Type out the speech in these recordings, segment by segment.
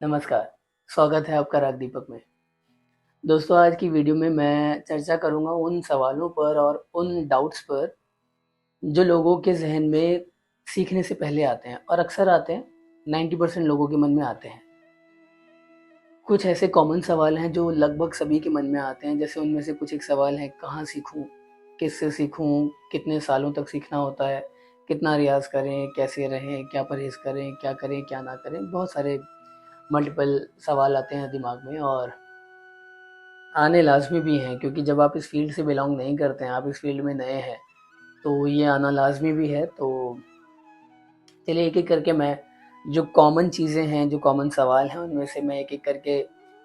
नमस्कार, स्वागत है आपका राग दीपक में। दोस्तों, आज की वीडियो में मैं चर्चा करूँगा उन सवालों पर और उन डाउट्स पर जो लोगों के ज़हन में सीखने से पहले आते हैं और अक्सर आते हैं, 90% लोगों के मन में आते हैं। कुछ ऐसे कॉमन सवाल हैं जो लगभग सभी के मन में आते हैं, जैसे उनमें से कुछ एक सवाल है, कहाँ सीखूँ? किससे सीखूँ? कितने सालों तक सीखना होता है? कितना रियाज़ करें? कैसे रहें? क्या परहेज़ करें? क्या करें, क्या ना करें? बहुत सारे मल्टीपल सवाल आते हैं दिमाग में और आने लाज़मी भी हैं, क्योंकि जब आप इस फ़ील्ड से बिलॉन्ग नहीं करते हैं, आप इस फ़ील्ड में नए हैं, तो ये आना लाज़मी भी है। तो चलिए एक-एक करके मैं जो कॉमन चीज़ें हैं, जो कॉमन सवाल हैं, उनमें से मैं एक-एक करके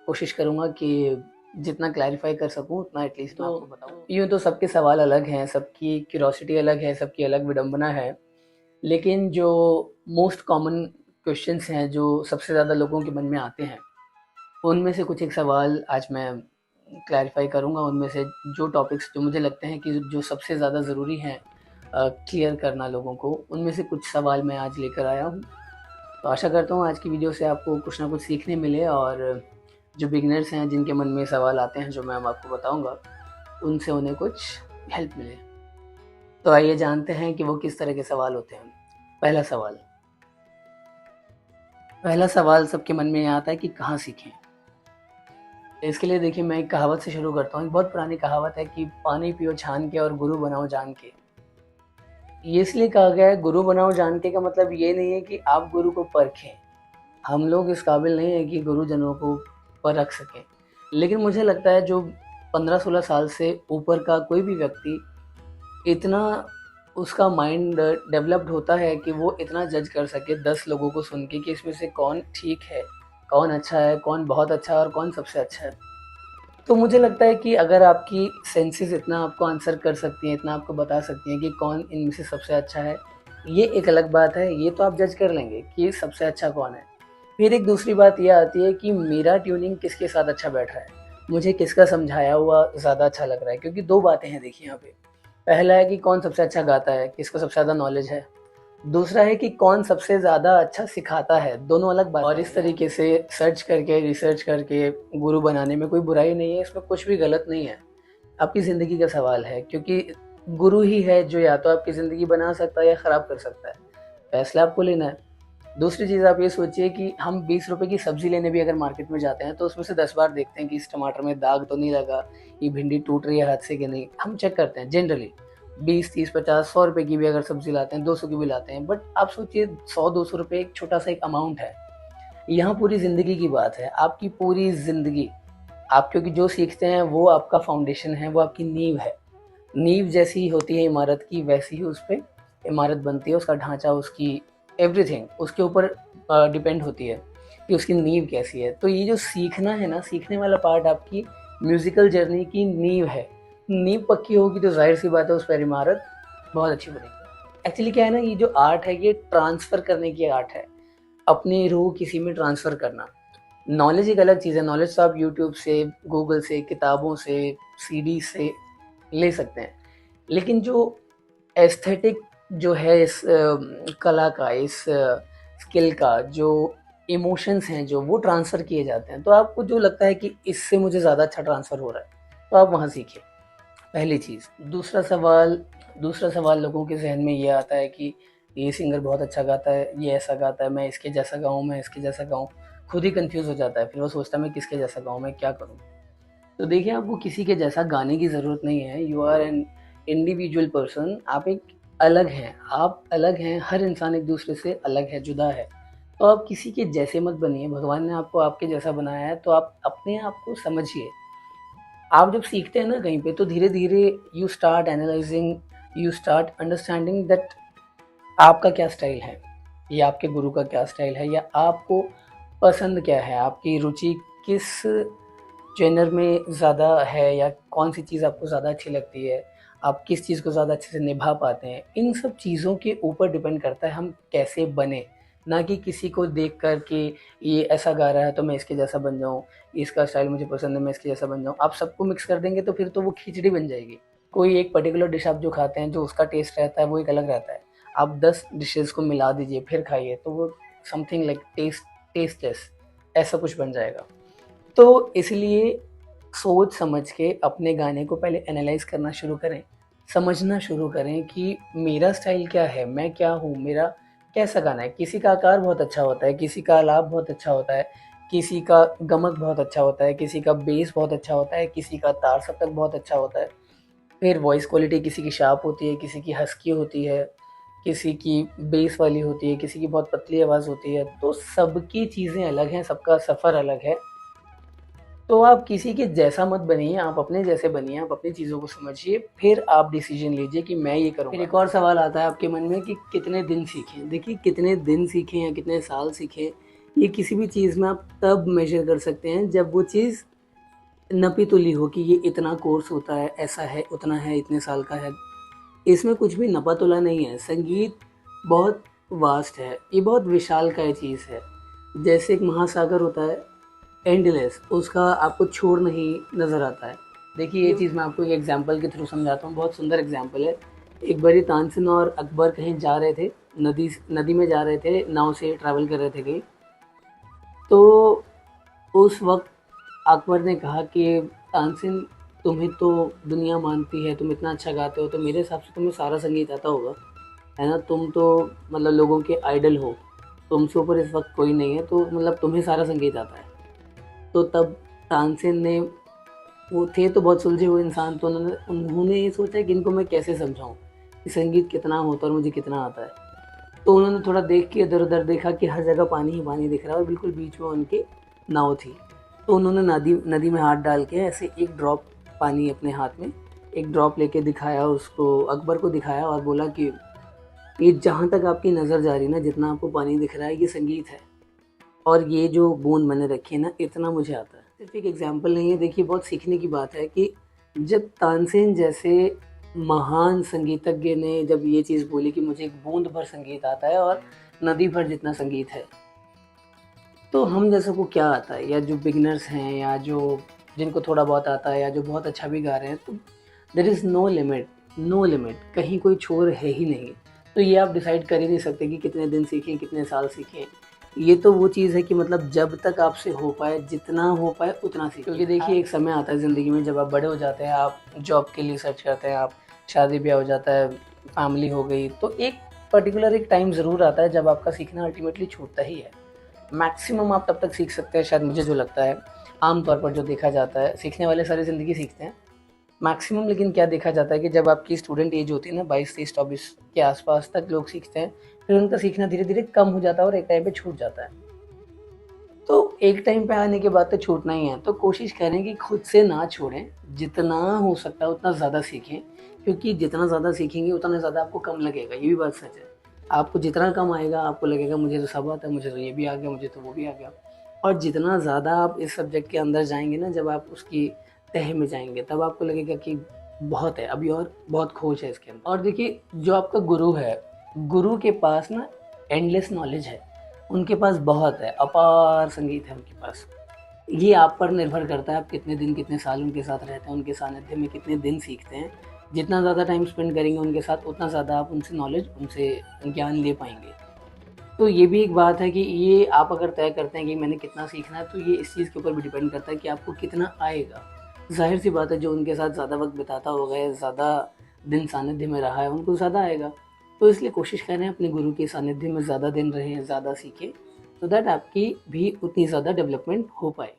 कोशिश करूँगा कि जितना क्लैरिफ़ाई कर सकूँ उतना एटलीस्ट मैं आपको बताऊँ। यूँ तो सबके सवाल अलग हैं, सबकी क्यूरोसिटी अलग है, सबकी अलग विडंबना है, लेकिन जो मोस्ट कॉमन क्वेश्चंस हैं, जो सबसे ज़्यादा लोगों के मन में आते हैं, उनमें से कुछ एक सवाल आज मैं क्लैरिफ़ाई करूँगा। उनमें से जो टॉपिक्स जो मुझे लगते हैं कि जो सबसे ज़्यादा ज़रूरी हैं क्लियर करना लोगों को, उनमें से कुछ सवाल मैं आज लेकर आया हूँ। तो आशा करता हूँ आज की वीडियो से आपको कुछ ना कुछ सीखने मिले और जो बिगिनर्स हैं, जिनके मन में सवाल आते हैं जो मैं अब आपको बताऊँगा, उनसे उन्हें कुछ हेल्प मिले। तो आइए जानते हैं कि वो किस तरह के सवाल होते हैं। पहला सवाल सबके मन में ये आता है कि कहाँ सीखें? इसके लिए देखिए मैं एक कहावत से शुरू करता हूँ। एक बहुत पुरानी कहावत है कि पानी पियो छान के और गुरु बनाओ जान के। ये इसलिए कहा गया है गुरु बनाओ जान के, का मतलब ये नहीं है कि आप गुरु को परखें। हम लोग इस काबिल नहीं है कि गुरुजनों को परख सकें। लेकिन मुझे लगता है जो 15-16 साल से ऊपर का कोई भी व्यक्ति इतना उसका माइंड डेवलप्ड होता है कि वो इतना जज कर सके 10 लोगों को सुन के कि इसमें से कौन ठीक है, कौन अच्छा है, कौन बहुत अच्छा है और कौन सबसे अच्छा है। तो मुझे लगता है कि अगर आपकी सेंसेस इतना आपको आंसर कर सकती हैं, इतना आपको बता सकती हैं कि कौन इनमें से सबसे अच्छा है, ये एक अलग बात है, ये तो आप जज कर लेंगे कि सबसे अच्छा कौन है। फिर एक दूसरी बात ये आती है कि मेरा ट्यूनिंग किसके साथ अच्छा बैठ रहा है, मुझे किसका समझाया हुआ ज़्यादा अच्छा लग रहा है, क्योंकि 2 बातें हैं देखिए यहाँ पे। पहला है कि कौन सबसे अच्छा गाता है, किसको सबसे ज़्यादा नॉलेज है। दूसरा है कि कौन सबसे ज़्यादा अच्छा सिखाता है, दोनों अलग बातें हैं। और इस तरीके से सर्च करके, रिसर्च करके गुरु बनाने में कोई बुराई नहीं है, इसमें कुछ भी गलत नहीं है। आपकी ज़िंदगी का सवाल है, क्योंकि गुरु ही है जो या तो आपकी ज़िंदगी बना सकता है या ख़राब कर सकता है। फैसला आपको लेना है। दूसरी चीज़ आप ये सोचिए कि हम 20 रुपए की सब्ज़ी लेने भी अगर मार्केट में जाते हैं, तो उसमें से 10 बार देखते हैं कि इस टमाटर में दाग तो नहीं लगा, ये भिंडी टूट रही है हाथ से कि नहीं। हम चेक करते हैं जनरली। 20, 30, 50, 100 रुपए की भी अगर सब्ज़ी लाते हैं, 200 की भी लाते हैं, बट आप सोचिए 100-200 रुपए एक छोटा-सा एक अमाउंट है। यहाँ पूरी ज़िंदगी की बात है, आपकी पूरी ज़िंदगी। आप क्योंकि जो सीखते हैं वो आपका फाउंडेशन है, वो आपकी नींव है। नींव जैसी होती है इमारत की, वैसी ही उस पे इमारत बनती है, उसका ढाँचा, उसकी एवरीथिंग उसके ऊपर डिपेंड होती है कि उसकी नींव कैसी है। तो ये जो सीखना है ना, सीखने वाला पार्ट आपकी म्यूज़िकल जर्नी की नींव है। नींव पक्की होगी तो ज़ाहिर-सी बात है उस पर इमारत बहुत अच्छी बनेगी। एक्चुअली क्या है ना, ये जो आर्ट है ये ट्रांसफ़र करने की आर्ट है, अपनी रूह किसी में ट्रांसफ़र करना। नॉलेज एक अलग चीज़ है, नॉलेज तो आप यूट्यूब से, गूगल से, किताबों से, सीडी से ले सकते हैं। लेकिन जो एस्थेटिक जो है इस कला का, इस स्किल का, जो इमोशंस हैं जो वो ट्रांसफ़र किए जाते हैं, तो आपको जो लगता है कि इससे मुझे ज़्यादा अच्छा ट्रांसफ़र हो रहा है, तो आप वहाँ सीखिए, पहली चीज़। दूसरा सवाल लोगों के ज़हन में ये आता है कि ये सिंगर बहुत अच्छा गाता है, ये ऐसा गाता है, मैं इसके जैसा गाऊँ, मैं इसके जैसा गाऊँ। खुद ही कन्फ्यूज़ हो जाता है, फिर वो सोचता है मैं किसके जैसा गाऊँ, मैं क्या करूँ? तो देखिए आपको किसी के जैसा गाने की ज़रूरत नहीं है, you are an individual person, आप एक अलग हैं, आप अलग हैं, हर इंसान एक दूसरे से अलग है, जुदा है। तो आप किसी के जैसे मत बनिए, भगवान ने आपको आपके जैसा बनाया है, तो आप अपने आप को समझिए। आप जब सीखते हैं ना कहीं पे, तो धीरे-धीरे you start analysing, you start understanding that आपका क्या स्टाइल है, या आपके गुरु का क्या स्टाइल है, या आपको पसंद क्या है, आपकी रुचि किस जेनर में ज़्यादा है, या कौन-सी चीज़ आपको ज़्यादा अच्छी लगती है, आप किस चीज़ को ज़्यादा अच्छे से निभा पाते हैं। इन सब चीज़ों के ऊपर डिपेंड करता है हम कैसे बने, ना कि किसी को देख कर कि ये ऐसा गा रहा है तो मैं इसके जैसा बन जाऊँ, इसका स्टाइल मुझे पसंद है मैं इसके जैसा बन जाऊँ। आप सबको मिक्स कर देंगे तो फिर तो वो खिचड़ी बन जाएगी। कोई एक पर्टिकुलर डिश आप जो खाते हैं, जो उसका टेस्ट रहता है वो एक अलग रहता है। आप 10 डिशेज़ को मिला दीजिए फिर खाइए, तो वो समथिंग लाइक टेस्टलेस। ऐसा कुछ बन जाएगा। तो इसलिए सोच समझ के अपने गाने को पहले एनालाइज़ करना शुरू करें, समझना शुरू करें कि मेरा स्टाइल क्या है, मैं क्या हूँ, मेरा कैसा गाना है। किसी का आकार बहुत अच्छा होता है, किसी का आलाप बहुत अच्छा होता है, किसी का गमक बहुत अच्छा होता है, किसी का बेस बहुत अच्छा होता है, किसी का तार सप्तक बहुत अच्छा होता है। फिर वॉइस क्वालिटी किसी की शार्प होती है, किसी की हस्की होती है, किसी की बेस वाली होती है, किसी की बहुत पतली आवाज़ होती है। तो सबकी चीज़ें अलग हैं, सबका सफ़र अलग है। तो आप किसी के जैसा मत बनिए, आप अपने जैसे बनिए, आप अपनी चीज़ों को समझिए, फिर आप डिसीज़न लीजिए कि मैं ये करूँगा। फिर एक और सवाल आता है आपके मन में कि कितने दिन सीखें? देखिए, कितने दिन सीखें या कितने साल सीखें, ये किसी भी चीज़ में आप तब मेज़र कर सकते हैं जब वो चीज़ नपी-तुली हो कि ये इतना कोर्स होता है, ऐसा है, उतना है, इतने साल का है। इसमें कुछ भी नपा-तुला नहीं है। संगीत बहुत वास्ट है, ये बहुत विशालकाय चीज़ है। जैसे एक महासागर होता है एंडलेस, उसका आपको छोर नहीं नज़र आता है। देखिए, ये चीज़ मैं आपको एक एग्ज़ाम्पल के थ्रू समझाता हूँ, बहुत सुंदर एग्ज़ाम्पल है। एक बारी तानसेन और अकबर कहीं जा रहे थे, नदी में जा रहे थे, नाव से ट्रैवल कर रहे थे कहीं। तो उस वक़्त अकबर ने कहा कि तानसेन, तुम्हें तो दुनिया मानती है, तुम इतना अच्छा गाते हो, तो मेरे हिसाब से तुम्हें सारा संगीत आता होगा, है ना? तुम तो मतलब लोगों के आइडल हो, तुमसे ऊपर इस वक़्त कोई नहीं है, तो मतलब तुम्हें सारा संगीत आता है। तो तब तानसेन ने, वो थे तो बहुत सुलझे हुए इंसान, तो उन्होंने ये सोचा कि इनको मैं कैसे समझाऊँ कि संगीत कितना होता है और मुझे कितना आता है। तो उन्होंने थोड़ा देख के इधर-उधर देखा कि हर जगह पानी ही पानी दिख रहा है और बिल्कुल बीच में उनकी नाव थी। तो उन्होंने नदी नदी में हाथ डाल के ऐसे एक ड्रॉप पानी अपने हाथ में, एक ड्रॉप लेके दिखाया उसको, अकबर को दिखाया और बोला कि ये जहाँ तक आपकी नज़र जा रही है ना, जितना आपको पानी दिख रहा है, ये संगीत है। और ये जो बूँद मैंने रखी है ना, इतना मुझे आता है। सिर्फ़ एक एग्ज़ाम्पल नहीं है, देखिए बहुत सीखने की बात है कि जब तानसेन जैसे महान संगीतज्ञ ने जब ये चीज़ बोली कि मुझे एक बूँद भर संगीत आता है और नदी भर जितना संगीत है, तो हम जैसों को क्या आता है, या जो बिगिनर्स हैं या जो जिनको थोड़ा बहुत आता है या जो बहुत अच्छा भी गा रहे हैं, तो there is no limit, no limit, कहीं कोई छोर है ही नहीं। तो ये आप डिसाइड कर ही नहीं सकते कि कितने दिन सीखें, कितने साल सीखें। ये तो वो चीज़ है कि मतलब जब तक आपसे हो पाए, जितना हो पाए उतना सीखें। क्योंकि देखिए, एक समय आता है ज़िंदगी में जब आप बड़े हो जाते हैं, आप जॉब के लिए सर्च करते हैं, आप शादी-ब्याह हो जाता है, फैमिली हो गई, तो एक पर्टिकुलर एक टाइम ज़रूर आता है जब आपका सीखना अल्टीमेटली छूटता ही है। मैक्सिमम आप तब तक सीख सकते हैं, शायद मुझे जो लगता है, आम तौर पर जो देखा जाता है, सीखने वाले सारी ज़िंदगी सीखते हैं। मैक्सिमम लेकिन क्या देखा जाता है कि जब आपकी स्टूडेंट एज होती है ना, 22, 23, 24 के आस-पास तक लोग सीखते हैं, फिर उनका सीखना धीरे-धीरे कम हो जाता है और एक टाइम पे छूट जाता है। तो एक टाइम पे आने के बाद तो छूटना ही है, तो कोशिश करें कि खुद से ना छोड़ें, जितना हो सकता है उतना ज़्यादा सीखें, क्योंकि जितना ज़्यादा सीखेंगे उतना ज़्यादा आपको कम लगेगा, ये भी बात सच है। आपको जितना कम आएगा, आपको लगेगा मुझे तो सब आता है, मुझे तो ये भी आ गया, मुझे तो वो भी आ गया। और जितना ज़्यादा आप इस सब्जेक्ट के अंदर जाएँगे ना, जब आप उसकी तह में जाएँगे, तब आपको लगेगा कि बहुत है, अभी और बहुत खोज है इसके अंदर। और देखिए, जो आपका गुरु है, गुरु के पास ना एंडलेस नॉलेज है। उनके पास बहुत है, अपार संगीत है उनके पास। ये आप पर निर्भर करता है, आप कितने दिन, कितने साल उनके साथ रहते हैं, उनके सानिध्य में कितने दिन सीखते हैं। जितना ज़्यादा टाइम स्पेंड करेंगे उनके साथ, उतना ज़्यादा आप उनसे नॉलेज, उनसे ज्ञान ले पाएँगे। तो ये भी एक बात है कि ये आप अगर तय करते हैं कि मैंने कितना सीखना है, तो ये इस चीज़ के ऊपर भी डिपेंड करता है कि आपको कितना आएगा। ज़ाहिर-सी बात है, जो उनके साथ ज़्यादा वक़्त बिताता होगा या ज़्यादा दिन सानिध्य में रहा है, उनको ज़्यादा आएगा। तो इसलिए कोशिश करें अपने गुरु के सानिध्य में ज़्यादा दिन रहें, ज़्यादा सीखें, सो दैट आपकी भी उतनी ज़्यादा डेवलपमेंट हो पाए।